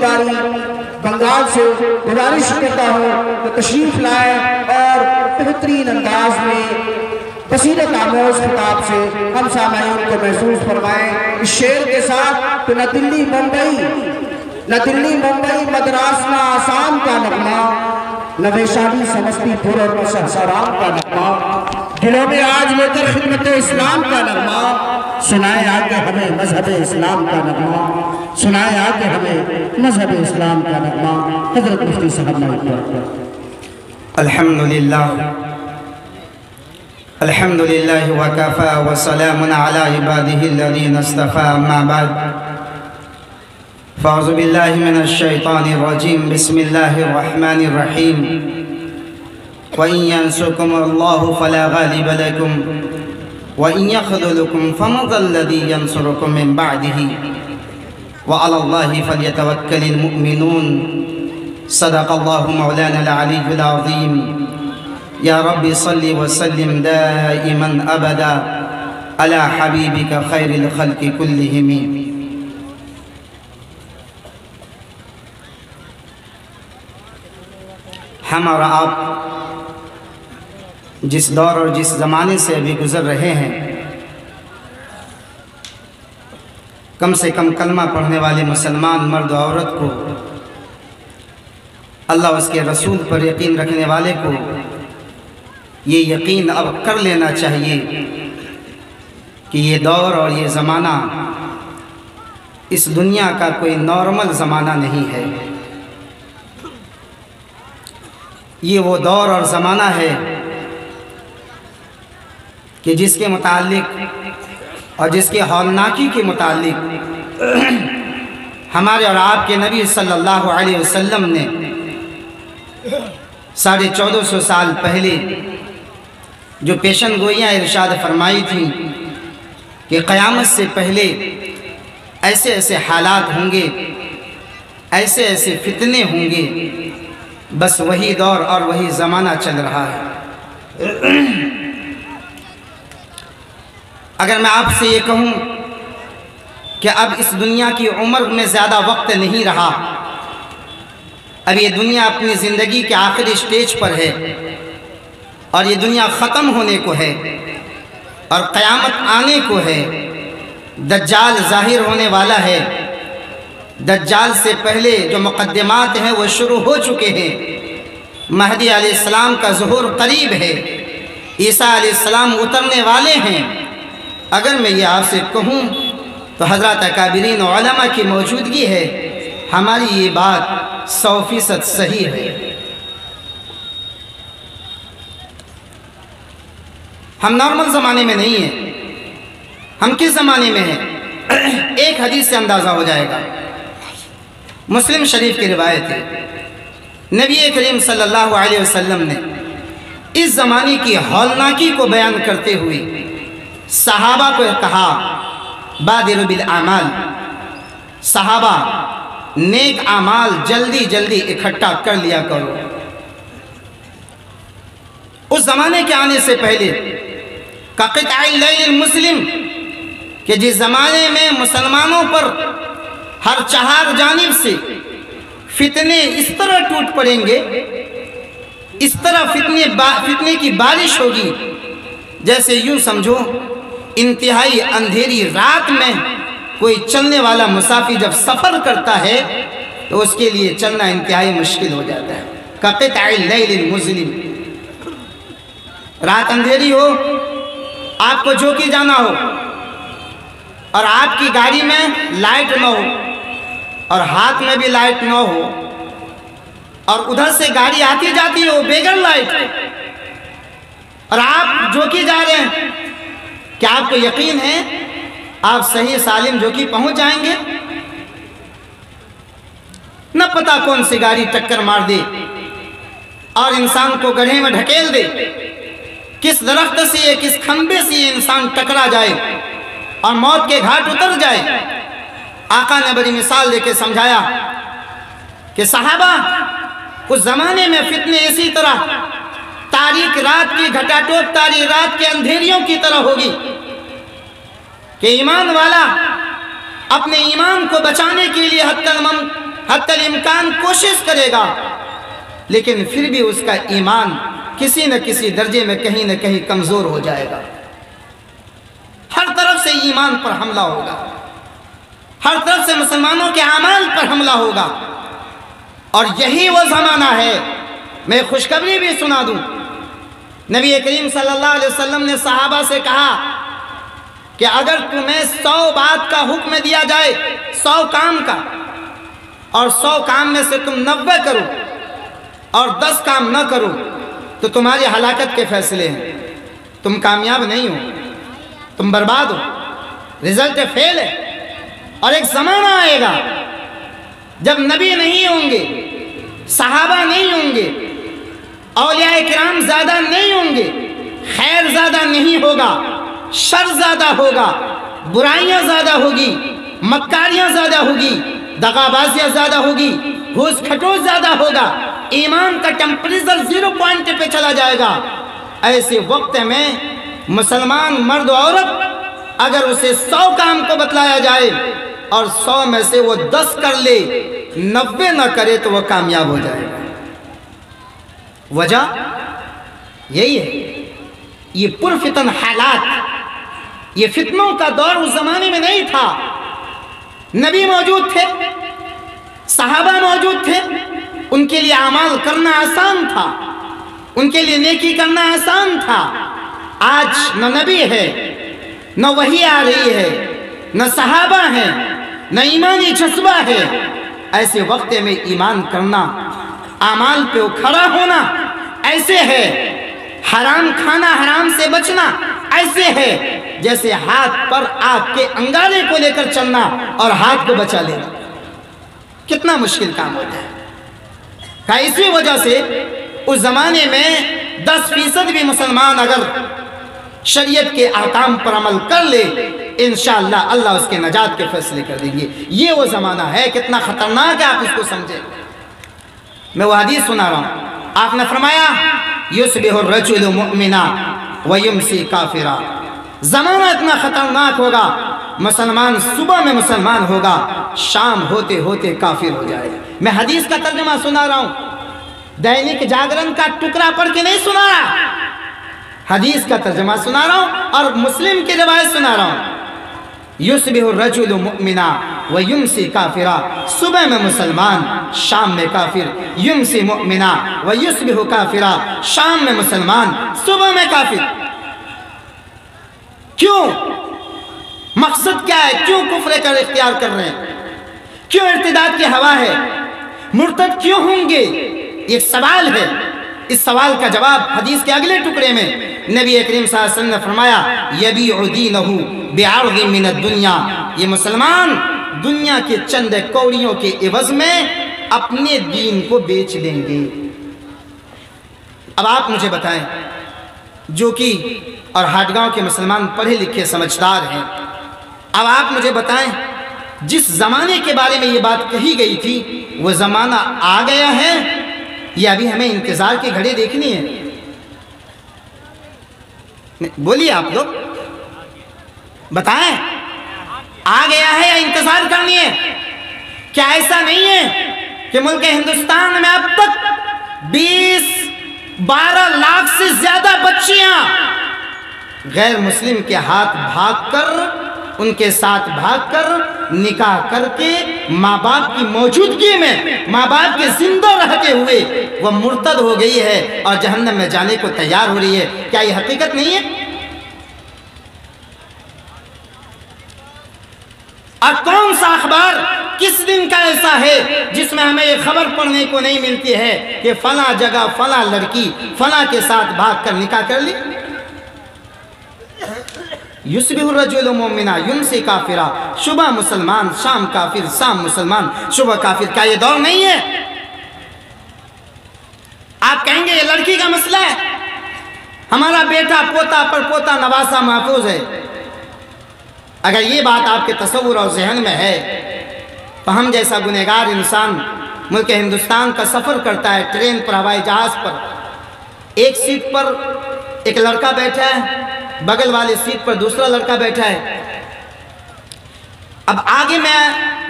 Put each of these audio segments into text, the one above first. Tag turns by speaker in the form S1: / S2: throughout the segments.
S1: باری بنگال سے گزارش کرتا ہوں کہ تشریف لائیں اور بہترین انداز میں بصیرت آموز خطاب سے ہم سامعین کو محسوس فرمائیں اس شعر کے ساتھ کہ نہ دلی ممبئی مدراس نہ آسام کا نغمہ، نہ ویشالی سمستی پور اور نہ شہسارام کا نغمہ، دلوں میں آج لے کر خدمت اسلام کا نغمہ، سنائے آگے ہمیں مذہب اسلام کا نغمہ، سنائے آگے ہمیں مذہب اسلام کا نغمہ۔ حضرت مفتی صاحب
S2: الحمدللہ وکفا وسلام علی عبادہ الذین اصطفى اما بعد فاعوذ باللہ من الشیطان الرجیم بسم اللہ الرحمن الرحیم وَإِن يَنْصُرْكُمُ اللَّهُ فَلَا غَالِبَ لَكُمْ وَإِن يَخْذُلْكُمْ فَمَنْ ذَا الَّذِي يَنْصُرُكُمْ مِنْ بَعْدِهِ وَعَلَى اللَّهِ فَلْيَتَوَكَّلِ الْمُؤْمِنُونَ صدق اللہ مولانا العلی العظیم۔ یا رب صلی وسلم دائما ابدا علی حبیبک خیر الخلق کلہم۔ ہم اور آپ جس دور اور جس زمانے سے ابھی گزر رہے ہیں، کم سے کم کلمہ پڑھنے والے مسلمان مرد و عورت کو، اللہ اس کے رسول پر یقین رکھنے والے کو یہ یقین اب کر لینا چاہیے کہ یہ دور اور یہ زمانہ اس دنیا کا کوئی نارمل زمانہ نہیں ہے۔ یہ وہ دور اور زمانہ ہے کہ جس کے متعلق اور جس کے ہولناکی کے متعلق ہمارے اور آپ کے نبی صلی اللہ علیہ وسلم نے 1450 سال پہلے جو پیشن گوئیاں ارشاد فرمائی تھیں کہ قیامت سے پہلے ایسے ایسے حالات ہوں گے، ایسے ایسے فتنے ہوں گے، بس وہی دور اور وہی زمانہ چل رہا ہے۔ اگر میں آپ سے یہ کہوں کہ اب اس دنیا کی عمر میں زیادہ وقت نہیں رہا، اب یہ دنیا اپنی زندگی کے آخری سٹیج پر ہے اور یہ دنیا ختم ہونے کو ہے اور قیامت آنے کو ہے، دجال ظاہر ہونے والا ہے، دجال سے پہلے جو مقدمات ہیں وہ شروع ہو چکے ہیں، مہدی علیہ السلام کا ظہور قریب ہے، عیسیٰ علیہ السلام اترنے والے ہیں۔ اگر میں یہ آپ سے کہوں تو حضرات اکابرین علماء کی موجودگی ہے، ہماری یہ بات 100% صحیح ہے۔ ہم نارمل زمانے میں نہیں ہیں، ہم کس زمانے میں ہیں؟ ایک حدیث سے اندازہ ہو جائے گا۔ مسلم شریف کی روایت ہے، نبی کریم صلی اللہ علیہ وسلم نے اس زمانے کی ہولناکی کو بیان کرتے ہوئے صحابہ کو کہا، بادروا بالاعمال، صحابہ نیک اعمال جلدی جلدی اکٹھا کر لیا کرو۔ اس زمانے کے آنے سے پہلے قطع اللیل المسلم، کہ جس زمانے میں مسلمانوں پر ہر چہار جانب سے فتنے اس طرح ٹوٹ پڑیں گے، اس طرح فتنے کی بارش ہوگی، جیسے یوں سمجھو انتہائی اندھیری رات میں کوئی چلنے والا مسافر جب سفر کرتا ہے تو اس کے لیے چلنا انتہائی مشکل ہو جاتا ہے۔ قطع اللیل المظلم، رات اندھیری ہو، آپ کو جوکی جانا ہو اور آپ کی گاڑی میں لائٹ نہ ہو اور ہاتھ میں بھی لائٹ نہ ہو اور ادھر سے گاڑی آتی جاتی ہو بغیر لائٹ اور آپ جوکی جا رہے ہیں، کیا آپ کو یقین ہے آپ صحیح سالم جوکی پہنچ جائیں گے؟ نہ پتہ کون سی گاڑی ٹکر مار دے اور انسان کو گڑھے میں ڈھکیل دے، کس درخت سے کس کھمبے سے یہ انسان ٹکرا جائے اور موت کے گھاٹ اتر جائے۔ آقا نے بڑی مثال دے کے سمجھایا کہ صحابہ اس زمانے میں فتنے اسی طرح تاریک رات کی گھٹا ٹوپ تاریک رات کے اندھیریوں کی طرح ہوگی کہ ایمان والا اپنے ایمان کو بچانے کے لیے حتی حتی الامکان کوشش کرے گا، لیکن پھر بھی اس کا ایمان کسی نہ کسی درجے میں کہیں نہ کہیں کمزور ہو جائے گا۔ ہر طرف سے ایمان پر حملہ ہوگا، ہر طرف سے مسلمانوں کے اعمال پر حملہ ہوگا، اور یہی وہ زمانہ ہے۔ میں خوشخبری بھی سنا دوں، نبی کریم صلی اللہ علیہ وسلم نے صحابہ سے کہا کہ اگر تمہیں 100 بات کا حکم دیا جائے، 100 کام کا، اور 100 کام میں سے تم 90 کرو اور 10 کام نہ کرو تو تمہاری ہلاکت کے فیصلے ہیں، تم کامیاب نہیں ہو، تم برباد ہو، رزلٹ فیل ہے۔ اور ایک زمانہ آئے گا جب نبی نہیں ہوں گے، صحابہ نہیں ہوں گے، اولیاء کرام زیادہ نہیں ہوں گے، خیر زیادہ نہیں ہوگا، شر زیادہ ہوگا، برائیاں زیادہ ہوگی، مکاریاں زیادہ ہوگی، دغابازیاں زیادہ ہوگی، گھوس کھٹوس زیادہ ہوگا، ایمان کا ٹیمپریچر 0 پوائنٹ پہ چلا جائے گا۔ ایسے وقت میں مسلمان مرد و عورت اگر اسے 100 کام کو بتلایا جائے اور 100 میں سے وہ 10 کر لے، 90 نہ کرے تو وہ کامیاب ہو جائے گا۔ وجہ یہی ہے، یہ پرفتن حالات، یہ فتنوں کا دور اس زمانے میں نہیں تھا۔ نبی موجود تھے، صحابہ موجود تھے، ان کے لیے اعمال کرنا آسان تھا، ان کے لیے نیکی کرنا آسان تھا۔ آج نہ نبی ہے، نہ وحی آ رہی ہے، نہ صحابہ ہیں، نہ ایمانی جذبہ ہے۔ ایسے وقت میں ایمان کرنا، اعمال پہ کھڑا ہونا ایسے ہے، حرام کھانا، حرام سے بچنا ایسے ہے جیسے ہاتھ پر آگ کے انگارے کو لے کر چلنا اور ہاتھ کو بچا لینا۔ کتنا مشکل کام ہوتا ہے۔ اسی وجہ سے اس زمانے میں 10% بھی مسلمان اگر شریعت کے احکام پر عمل کر لے، انشاءاللہ اللہ اس کے نجات کے فیصلے کر دیں گے۔ یہ وہ زمانہ ہے، کتنا خطرناک ہے، آپ اس کو سمجھیں۔ میں وہ حدیث سنا رہا ہوں، آپ نے فرمایا یصبح الرجل مؤمنا ویمسی کافرا۔ زمانہ اتنا خطرناک ہوگا، مسلمان صبح میں مسلمان ہوگا، شام ہوتے ہوتے کافر ہو جائے گا۔ میں حدیث کا ترجمہ سنا رہا ہوں، دینک جاگرن کا ٹکڑا پڑھ کے نہیں سنا رہا، حدیث کا ترجمہ سنا رہا ہوں اور مسلم کی روایت سنا رہا ہوں۔ یصبح الرجل مؤمنا ویمسی کافرا، صبح میں مسلمان، شام میں کافر۔ یمسی مؤمنا ویصبح کافرا، شام میں مسلمان، صبح میں کافر۔ کیوں؟ مقصد کیا ہے؟ کیوں کفر کا اختیار کر رہے ہیں؟ کیوں ارتداد کی ہوا ہے؟ مرتد کیوں ہوں گے؟ ایک سوال ہے، اس سوال کا جواب حدیث کے اگلے ٹکڑے میں نبی کریم صلی اللہ علیہ وسلم نے فرمایا یبیع دینہ بعرض من الدنیا، یہ مسلمان دنیا کے چند کوڑیوں کے عوض میں اپنے دین کو بیچ دیں گے۔ اب آپ مجھے بتائیں، جو کہ اور ہاٹگاؤں کے مسلمان پڑھے لکھے سمجھدار ہیں، اب آپ مجھے بتائیں جس زمانے کے بارے میں یہ بات کہی گئی تھی وہ زمانہ آ گیا ہے یا ابھی ہمیں انتظار کی گھڑی دیکھنی ہے؟ بولیے آپ لوگ، بتائیں، آ گیا ہے یا انتظار کرنی ہے؟ کیا ایسا نہیں ہے کہ ملک ہندوستان میں اب تک 12 لاکھ سے زیادہ بچیاں غیر مسلم کے ہاتھ بھاگ کر، ان کے ساتھ بھاگ کر، نکاح کر کے ماں باپ کی موجودگی میں، ماں باپ کے زندہ رہتے ہوئے وہ مرتد ہو گئی ہے اور جہنم میں جانے کو تیار ہو رہی ہے؟ کیا یہ حقیقت نہیں ہے؟ اور کون سا اخبار کس دن کا ایسا ہے جس میں ہمیں یہ خبر پڑھنے کو نہیں ملتی ہے کہ فلاں جگہ فلاں لڑکی فلاں کے ساتھ بھاگ کر نکاح کر لی؟ یصبح الرجل مؤمنا یمسی کافرا، صبح مسلمان، شام کافر، شام مسلمان، صبح کافر۔ کیا یہ دور نہیں ہے؟ آپ کہیں گے یہ لڑکی کا مسئلہ ہے، ہمارا بیٹا پوتا پر پوتا نواسا محفوظ ہے۔ اگر یہ بات آپ کے تصور اور ذہن میں ہے تو ہم جیسا گنہگار انسان ملک ہندوستان کا سفر کرتا ہے، ٹرین پر، ہوائی جہاز پر، ایک سیٹ پر ایک لڑکا بیٹھا ہے، بغل والی سیٹ پر دوسرا لڑکا بیٹھا ہے۔ اب آگے میں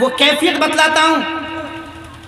S2: وہ کیفیت بتلاتا ہوں